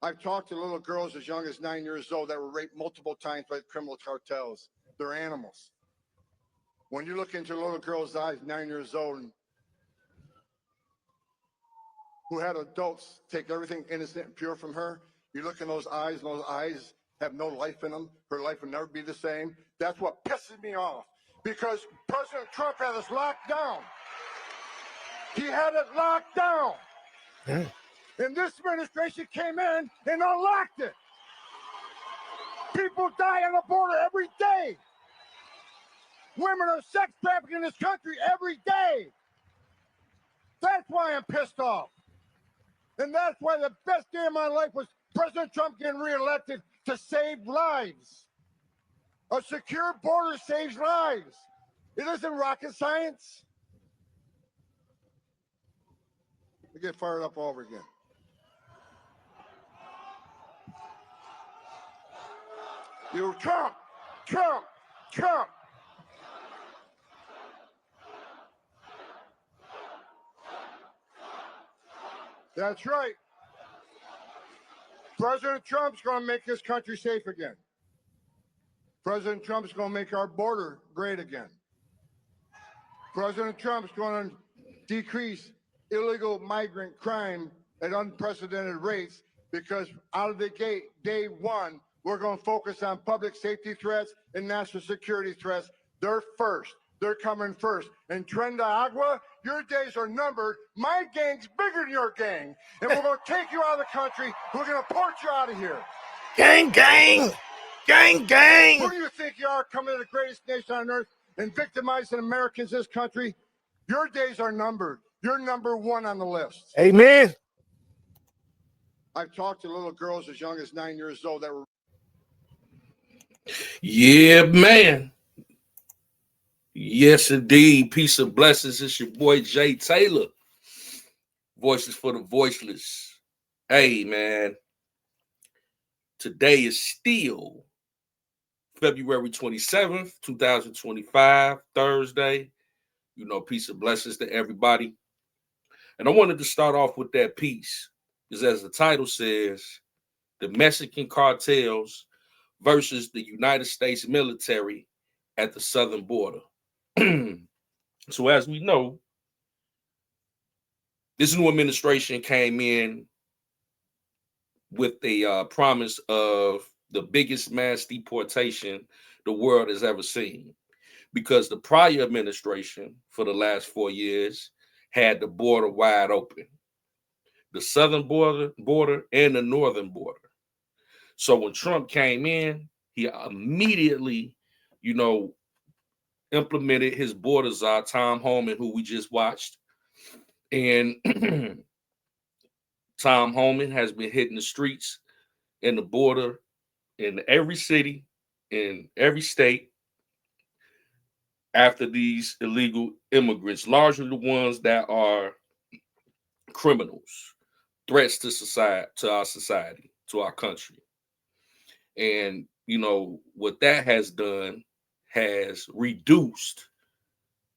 I've talked to little girls as young as 9 years old that were raped multiple times by criminal cartels. They're animals. When you look into a little girl's eyes, 9 years old, and who had adults take everything innocent and pure from her, you look in those eyes, and those eyes have no life in them. Her life will never be the same. That's what pisses me off, because President Trump had us locked down. He had it locked down. And this administration came in and unlocked it. People die on the border every day. Women are sex trafficked in this country every day. That's why I'm pissed off. And that's why the best day of my life was President Trump getting reelected to save lives. A secure border saves lives. It isn't rocket science. We get fired up all over again. You Trump, Trump, Trump. That's right. President Trump's going to make this country safe again. President Trump's going to make our border great again. President Trump's going to decrease illegal migrant crime at unprecedented rates, because out of the gate, day one, we're going to focus on public safety threats and national security threats. They're first. They're coming first. And Trenda Agua, your days are numbered. My gang's bigger than your gang. And we're going to take you out of the country. We're going to port you out of here. Gang, gang. Gang, gang. Who do you think you are, coming to the greatest nation on earth and victimizing Americans in this country? Your days are numbered. You're number one on the list. Amen. I've talked to little girls as young as 9 years old that were... Yeah, man. Yes, indeed. Peace and blessings. It's your boy, Jay Taylor. Voices for the voiceless. Hey, man. Today is still February 27th, 2025, Thursday. You know, peace and blessings to everybody. And I wanted to start off with that piece, because as the title says, the Mexican cartels versus the United States military at the southern border. So as we know, this new administration came in with the promise of the biggest mass deportation the world has ever seen, because the prior administration for the last 4 years had the border wide open, the southern border and the northern border. So when Trump came in, he immediately, implemented his border czar, Tom Homan, who we just watched. And Tom Homan has been hitting the streets and the border in every city, in every state, after these illegal immigrants, largely the ones that are criminals, threats to society, to our society, to our country. And, what that has done has reduced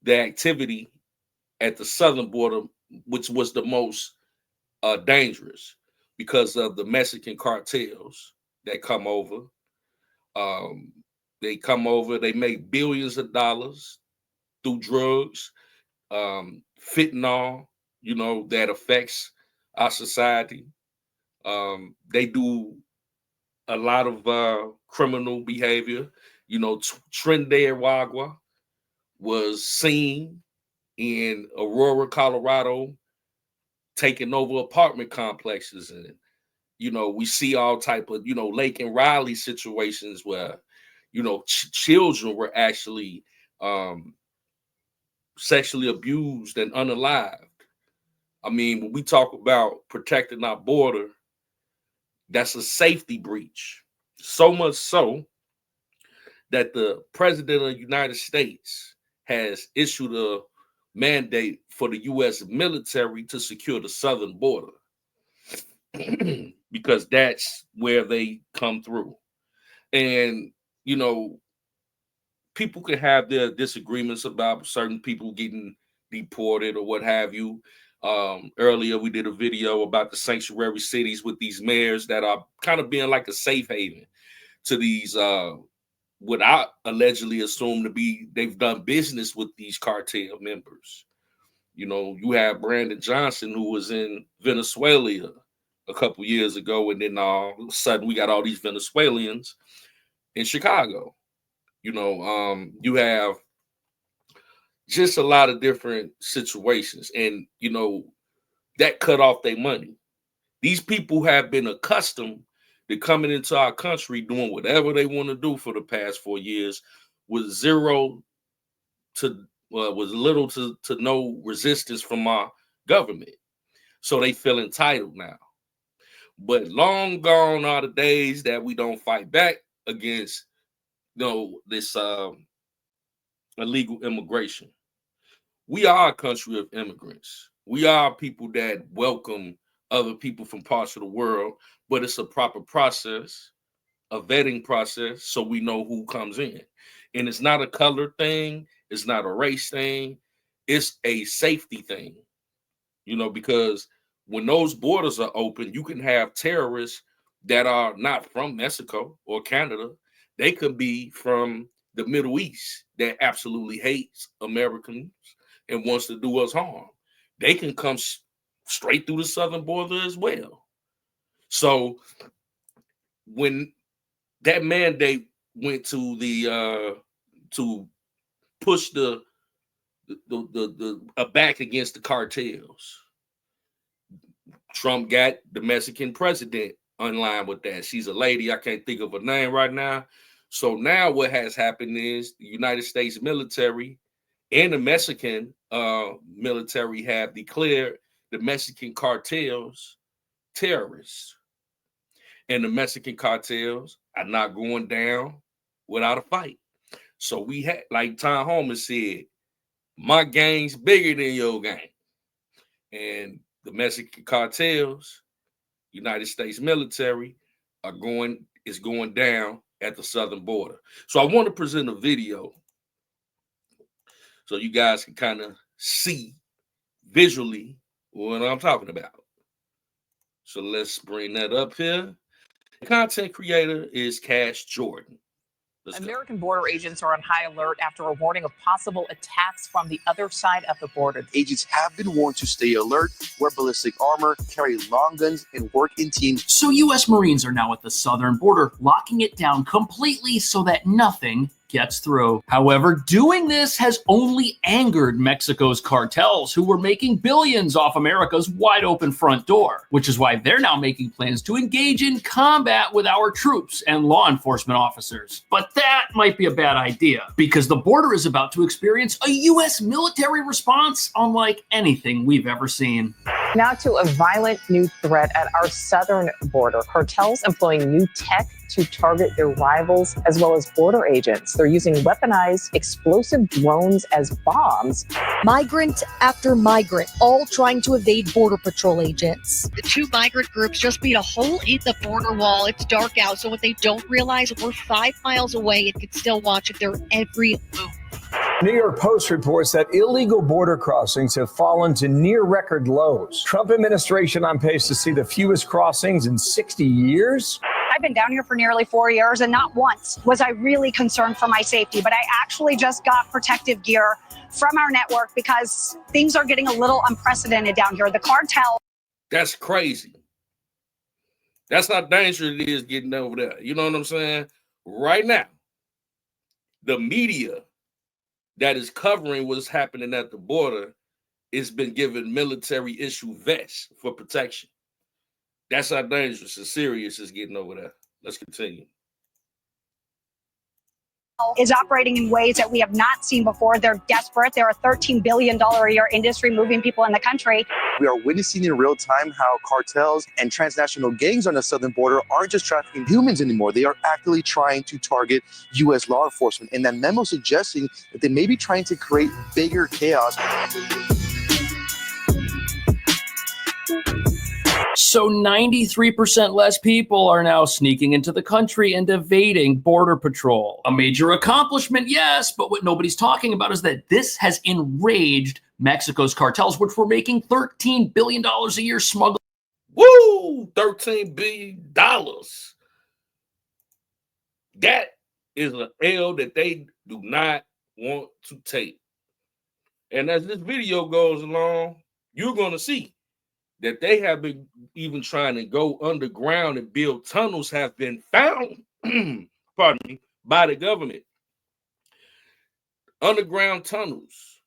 the activity at the southern border, which was the most dangerous, because of the Mexican cartels that come over. They make billions of dollars through drugs, fentanyl, that affects our society. They do a lot of criminal behavior. Trenda Agua was seen in Aurora, Colorado, taking over apartment complexes. And, we see all type of, Lake and Riley situations where, children were actually sexually abused and unalived. I mean, when we talk about protecting our border, that's a safety breach. So much so that the president of the United States has issued a mandate for the U.S. military to secure the southern border because that's where they come through. And, people can have their disagreements about certain people getting deported or what have you. Earlier, we did a video about the sanctuary cities with these mayors that are kind of being like a safe haven to these, what I allegedly assume to be, they've done business with these cartel members. You know, you have Brandon Johnson, who was in Venezuela a couple years ago, and then all of a sudden we got all these Venezuelans in Chicago. You know, you have just a lot of different situations, and you know that cut off their money. These people have been accustomed to coming into our country doing whatever they want to do for the past 4 years with zero to with little to no resistance from our government. So they feel entitled now. But long gone are the days that we don't fight back against, you know, this illegal immigration. We are a country of immigrants. We are people that welcome other people from parts of the world, but it's a proper process, a vetting process, so we know who comes in. And it's not a color thing, it's not a race thing, it's a safety thing. You know, because when those borders are open, you can have terrorists that are not from Mexico or Canada. They could be from the Middle East that absolutely hates Americans and wants to do us harm. They can come straight through the southern border as well. So when that mandate went to the to push the back against the cartels, Trump got the Mexican president in line with that. She's a lady. I can't think of her name right now. So now what has happened is the United States military and the Mexican military have declared the Mexican cartels terrorists. And the Mexican cartels are not going down without a fight. So we had, like Tom Homan said, my gang's bigger than your gang. And the Mexican cartels, United States military, is going down at the southern border. So I want to present a video so you guys can kind of see visually what I'm talking about. So let's bring that up here. The content creator is Cash Jordan. American border agents are on high alert after a warning of possible attacks from the other side of the border. Agents have been warned to stay alert, wear ballistic armor, carry long guns, and work in teams. So U.S. Marines are now at the southern border, locking it down completely so that nothing gets through. However, doing this has only angered Mexico's cartels, who were making billions off America's wide open front door, which is why they're now making plans to engage in combat with our troops and law enforcement officers. But that might be a bad idea, because the border is about to experience a U.S. military response unlike anything we've ever seen. Now to a violent new threat at our southern border. Cartels employing new tech to target their rivals as well as border agents. They're using weaponized explosive drones as bombs. Migrant after migrant, all trying to evade Border Patrol agents. The two migrant groups just beat a hole in the border wall. It's dark out, so what they don't realize, we're 5 miles away and can still watch their every move. New York Post reports that illegal border crossings have fallen to near record lows. Trump administration on pace to see the fewest crossings in 60 years. I've been down here for nearly 4 years, and not once was I really concerned for my safety. But I actually just got protective gear from our network because things are getting a little unprecedented down here. The cartel. That's crazy. That's how dangerous it is getting over there. You know what I'm saying? Right now, the media that is covering what's happening at the border has been given military issue vests for protection. That's how dangerous and serious it's getting over there. Let's continue. Is operating in ways that we have not seen before. They're desperate. They're a $13 billion a year industry moving people in the country. We are witnessing in real time how cartels and transnational gangs on the southern border aren't just trafficking humans anymore. They are actively trying to target U.S. law enforcement. And that memo suggesting that they may be trying to create bigger chaos. So 93% less people are now sneaking into the country and evading Border Patrol. A major accomplishment, yes, but what nobody's talking about is that this has enraged Mexico's cartels, which were making $13 billion a year smuggling. Woo! $13 billion. That is an L that they do not want to take. And as this video goes along, you're going to see that they have been even trying to go underground and build tunnels have been found, pardon me, by the government. Underground tunnels.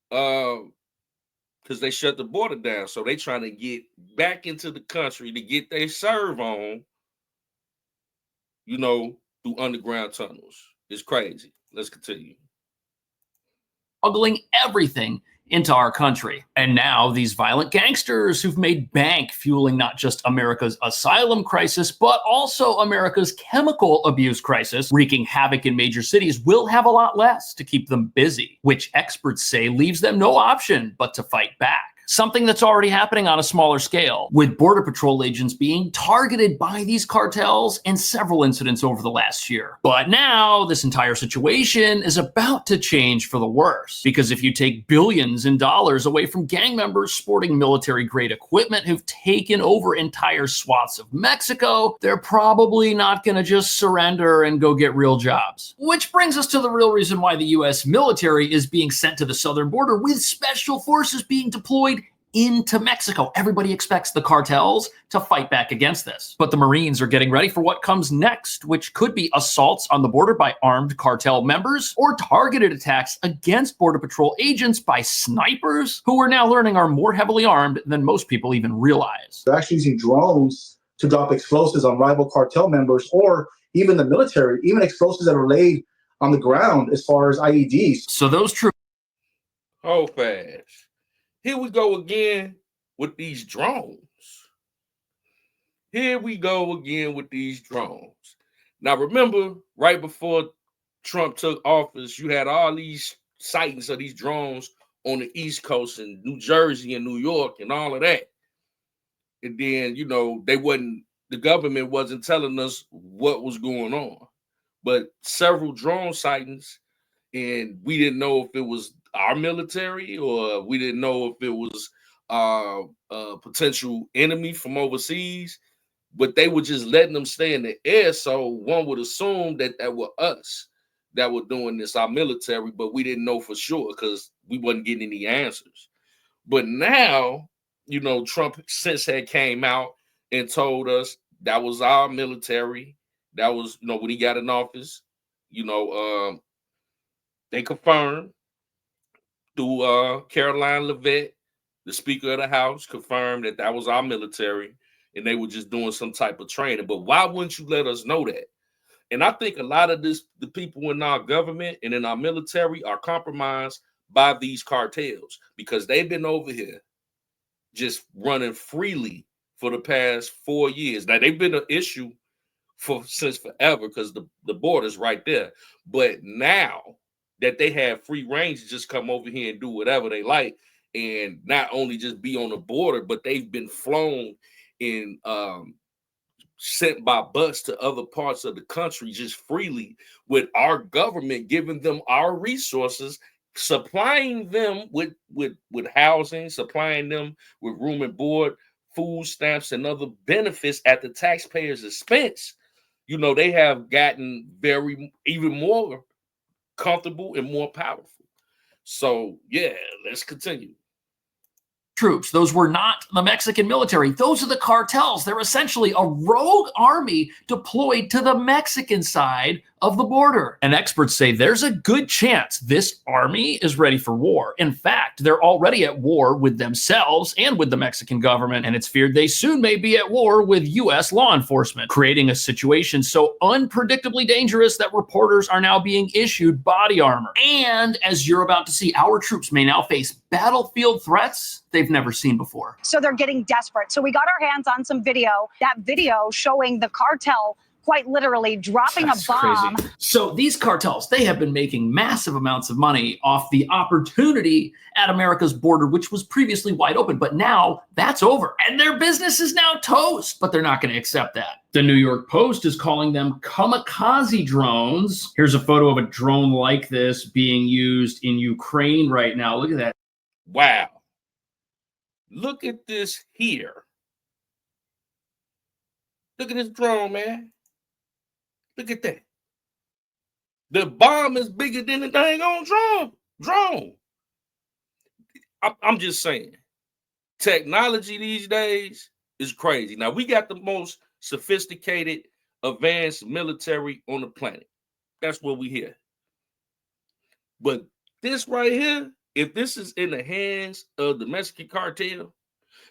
Because they shut the border down. So they trying to get back into the country to get their serve on, you know, through underground tunnels. It's crazy. Let's continue. Smuggling everything into our country. And now these violent gangsters who've made bank fueling not just America's asylum crisis, but also America's chemical abuse crisis, wreaking havoc in major cities, will have a lot less to keep them busy, which experts say leaves them no option but to fight back. Something that's already happening on a smaller scale, with Border Patrol agents being targeted by these cartels in several incidents over the last year. But now, this entire situation is about to change for the worse, because if you take billions in dollars away from gang members sporting military-grade equipment who've taken over entire swaths of Mexico, they're probably not going to just surrender and go get real jobs. Which brings us to the real reason why the U.S. military is being sent to the southern border, with special forces being deployed into Mexico. Everybody expects the cartels to fight back against this. But the Marines are getting ready for what comes next, which could be assaults on the border by armed cartel members or targeted attacks against Border Patrol agents by snipers who we're now learning are more heavily armed than most people even realize. They're actually using drones to drop explosives on rival cartel members, or even the military, even explosives that are laid on the ground as far as IEDs. So those troops... Hold fast. Here we go again with these drones. Here we go again with these drones. Now, remember, right before Trump took office, you had all these sightings of these drones on the East Coast in New Jersey and New York and all of that. And then, you know, the government wasn't telling us what was going on. But several drone sightings, and we didn't know if it was our military or we didn't know if it was a potential enemy from overseas, but they were just letting them stay in the air. So one would assume that that were us that were doing this, our military, but we didn't know for sure because we wasn't getting any answers. But now, you know, Trump since had came out and told us that was our military. That was, you know, when he got in office, you know, they confirmed through Caroline Levitt, the Speaker of the House, confirmed that that was our military and they were just doing some type of training. But why wouldn't you let us know that? And I think a lot of the people in our government and in our military are compromised by these cartels because they've been over here just running freely for the past 4 years. Now, they've been an issue since forever because the border's right there. But now that they have free range to just come over here and do whatever they like, and not only just be on the border, but they've been flown and sent by bus to other parts of the country just freely, with our government giving them our resources, supplying them with housing, supplying them with room and board, food stamps, and other benefits at the taxpayers' expense. You know, they have gotten even more comfortable and more powerful. So yeah, let's continue. Troops. Those were not the Mexican military. Those are the cartels. They're essentially a rogue army deployed to the Mexican side of the border. And experts say there's a good chance this army is ready for war. In fact, they're already at war with themselves and with the Mexican government, and it's feared they soon may be at war with U.S. law enforcement, creating a situation so unpredictably dangerous that reporters are now being issued body armor. And as you're about to see, our troops may now face battlefield threats they've never seen before. So they're getting desperate. So we got our hands on some video, that video showing the cartel quite literally dropping a bomb. Crazy. So these cartels, they have been making massive amounts of money off the opportunity at America's border, which was previously wide open, but now that's over and their business is now toast, but they're not going to accept that. The New York Post is calling them kamikaze drones. Here's a photo of a drone like this being used in Ukraine right now. Look at that. Wow. Look at this here. Look at this drone, man. Look at that. The bomb is bigger than the dang on drone. I'm just saying, technology these days is crazy. Now, we got the most sophisticated, advanced military on the planet. That's what we hear. But this right here, if this is in the hands of the Mexican cartel,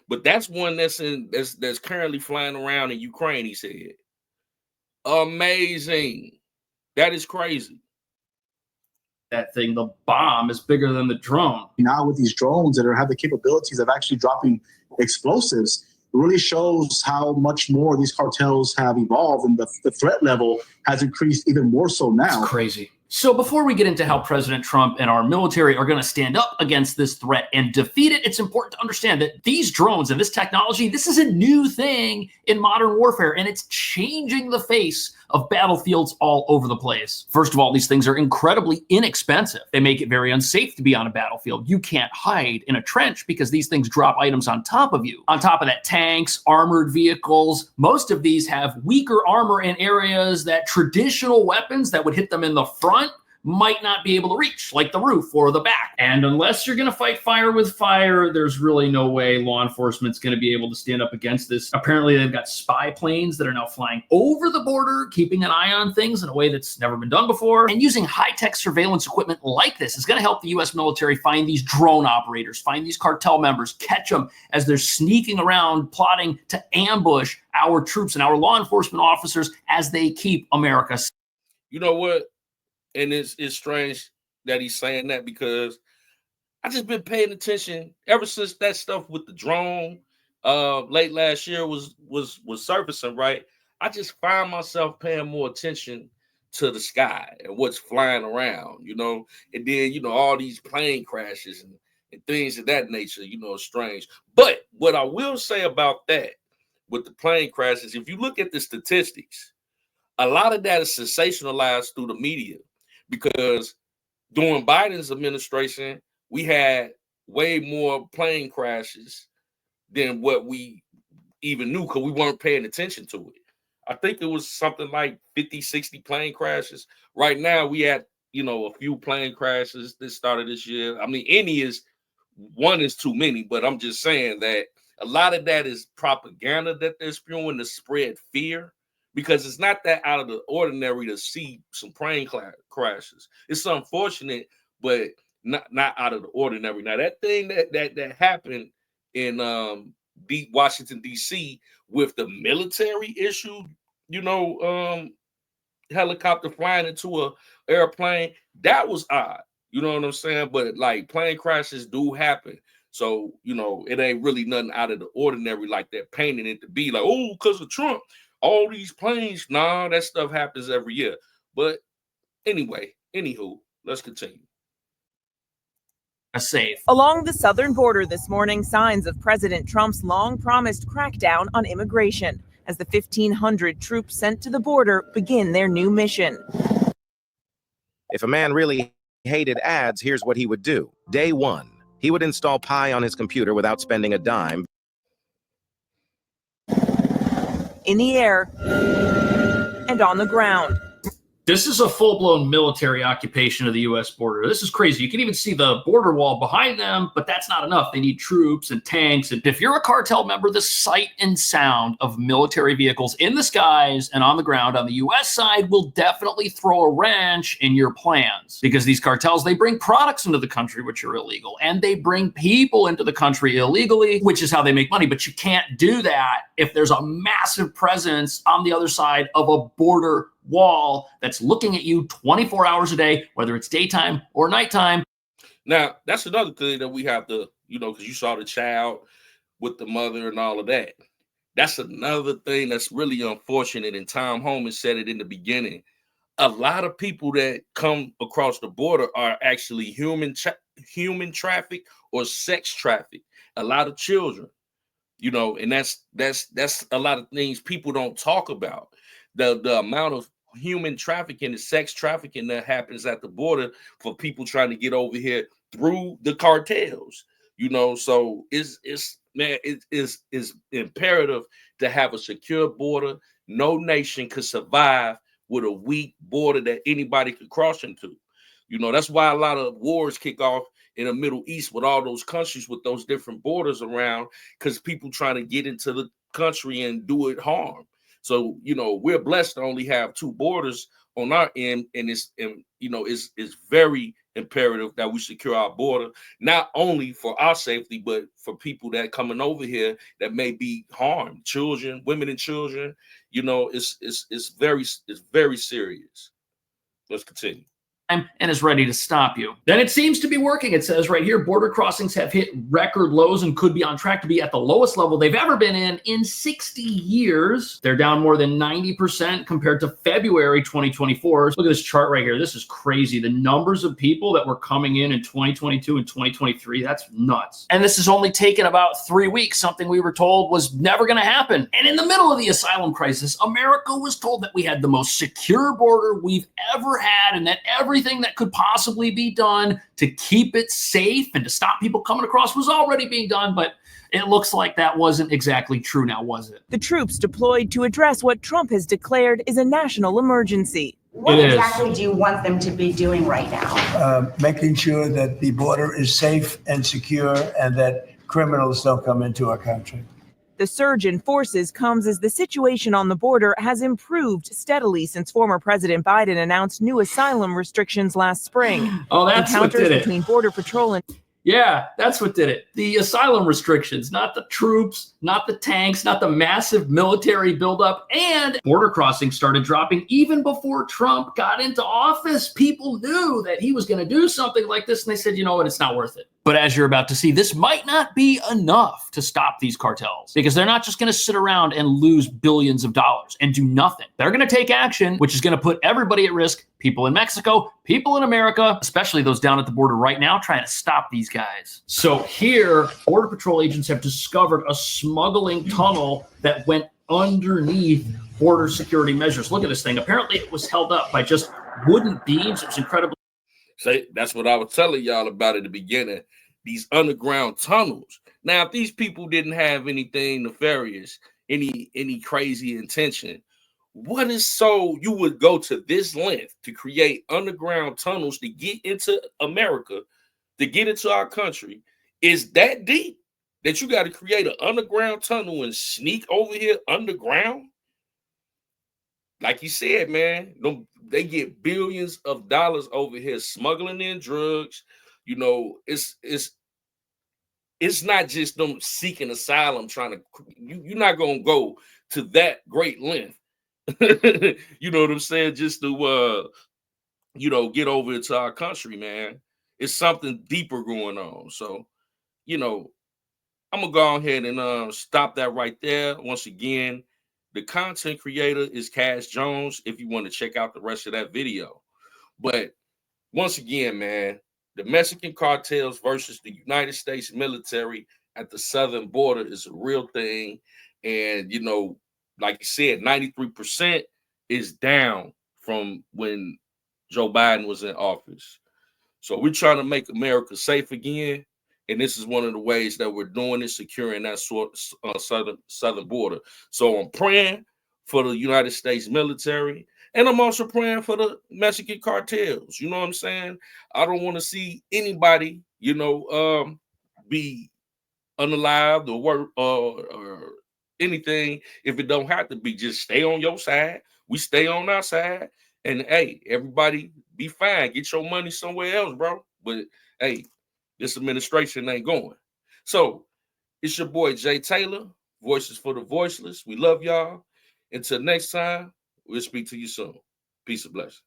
but that's one that's currently flying around in Ukraine, he said. Amazing. That is crazy. That thing, the bomb is bigger than the drone. Now with these drones that have the capabilities of actually dropping explosives, it really shows how much more these cartels have evolved, and the threat level has increased even more so now. It's crazy. So before we get into how President Trump and our military are going to stand up against this threat and defeat it, it's important to understand that these drones and this technology, this is a new thing in modern warfare, and it's changing the face of battlefields all over the place. First of all, these things are incredibly inexpensive. They make it very unsafe to be on a battlefield. You can't hide in a trench because these things drop items on top of you. On top of that, tanks, armored vehicles, most of these have weaker armor in areas that traditional weapons that would hit them in the front might not be able to reach, like the roof or the back. And unless you're going to fight fire with fire, there's really no way law enforcement's going to be able to stand up against this. Apparently, they've got spy planes that are now flying over the border, keeping an eye on things in a way that's never been done before. And using high-tech surveillance equipment like this is going to help the U.S. military find these drone operators, find these cartel members, catch them as they're sneaking around, plotting to ambush our troops and our law enforcement officers as they keep America safe. You know what? And it's strange that he's saying that, because I just been paying attention ever since that stuff with the drone late last year was surfacing, right? I just find myself paying more attention to the sky and what's flying around, and then, all these plane crashes and things of that nature, strange. But what I will say about that with the plane crashes, if you look at the statistics, a lot of that is sensationalized through the media. Because during Biden's administration, we had way more plane crashes than what we even knew, because we weren't paying attention to it. I think it was something like 50, 60 plane crashes. Right now, we had, a few plane crashes that started this year. I mean, one is too many, but I'm just saying that a lot of that is propaganda that they're spewing to spread fear. Because it's not that out of the ordinary to see some plane crashes. It's unfortunate, but not out of the ordinary. Now, that thing that happened in Washington, D.C. with the military issue, helicopter flying into a airplane, that was odd. You know what I'm saying? But like, plane crashes do happen. So, it ain't really nothing out of the ordinary like they're painting it to be. Like, oh, because of Trump, all these planes. Nah, that stuff happens every year. But anyway, anywho, let's continue. Safe. Along the southern border this morning, signs of President Trump's long-promised crackdown on immigration as the 1,500 troops sent to the border begin their new mission. If a man really hated ads, here's what he would do. Day one, he would install Pi on his computer without spending a dime. In the air and on the ground. This is a full-blown military occupation of the U.S. border. This is crazy. You can even see the border wall behind them, but that's not enough. They need troops and tanks. And if you're a cartel member, the sight and sound of military vehicles in the skies and on the ground on the U.S. side will definitely throw a wrench in your plans. Because these cartels, they bring products into the country, which are illegal, and they bring people into the country illegally, which is how they make money. But you can't do that if there's a massive presence on the other side of a border wall that's looking at you 24 hours a day, whether it's daytime or nighttime. Now, that's another thing that we have to, because you saw the child with the mother and all of that. That's another thing that's really unfortunate, and Tom Homan said it in the beginning. A lot of people that come across the border are actually human traffic or sex traffic. A lot of children, and that's a lot of things people don't talk about. The amount of human trafficking and sex trafficking that happens at the border for people trying to get over here through the cartels. You know, so it's man, it is imperative to have a secure border. No nation could survive with a weak border that anybody could cross into. You know, that's why a lot of wars kick off in the Middle East with all those countries with those different borders around, because people trying to get into the country and do it harm. So, you know, we're blessed to only have two borders on our end, and it's very imperative that we secure our border, not only for our safety, but for people that coming over here that may be harmed, children, women and children. You know, it's very serious. Let's continue. And is ready to stop you. Then it seems to be working. It says right here, border crossings have hit record lows and could be on track to be at the lowest level they've ever been in 60 years. They're down more than 90% compared to February 2024. Look at this chart right here. This is crazy. The numbers of people that were coming in 2022 and 2023, that's nuts. And this has only taken about 3 weeks, something we were told was never going to happen. And in the middle of the asylum crisis, America was told that we had the most secure border we've ever had, and that everything that could possibly be done to keep it safe and to stop people coming across was already being done, but it looks like that wasn't exactly true now, was it? The troops deployed to address what Trump has declared is a national emergency. What exactly do you want them to be doing right now? Making sure that the border is safe and secure and that criminals don't come into our country. The surge in forces comes as the situation on the border has improved steadily since former President Biden announced new asylum restrictions last spring. Oh, that's what did it. Between Border Patrol and Yeah, that's what did it. The asylum restrictions, not the troops, not the tanks, not the massive military buildup, and border crossings started dropping even before Trump got into office. People knew that he was going to do something like this, and they said, you know what, it's not worth it. But as you're about to see, this might not be enough to stop these cartels, because they're not just going to sit around and lose billions of dollars and do nothing. They're going to take action, which is going to put everybody at risk, people in Mexico, people in America, especially those down at the border right now trying to stop these guys. So here, Border Patrol agents have discovered a smuggling tunnel that went underneath border security measures. Look at this thing. Apparently it was held up by just wooden beams. It was incredibly. Say, that's what I was telling y'all about at the beginning. These underground tunnels. Now, if these people didn't have anything nefarious, any crazy intention, what is so you would go to this length to create underground tunnels to get into America, to get into our country? Is that deep that you got to create an underground tunnel and sneak over here underground? Like you said, man, they get billions of dollars over here smuggling in drugs. You know, it's not just them seeking asylum trying to. You're not gonna go to that great length. You know what I'm saying? Just to get over into our country, man. It's something deeper going on. So, you know, I'm gonna go ahead and stop that right there. Once again, the content creator is Cash Jones, if you want to check out the rest of that video. But once again, man, the Mexican cartels versus the United States military at the southern border is a real thing. And, you know, like you said, 93% is down from when Joe Biden was in office. So we're trying to make America safe again. And this is one of the ways that we're doing it, securing that southern border. So I'm praying for the United States military, and I'm also praying for the Mexican cartels. You know what I'm saying? I don't want to see anybody, be unalived or anything if it don't have to be. Just stay on your side. We stay on our side. And, hey, everybody be fine. Get your money somewhere else, bro. But, hey, this administration ain't going. So it's your boy Jay Taylor, Voices for the Voiceless. We love y'all. Until next time, we'll speak to you soon. Peace and blessings.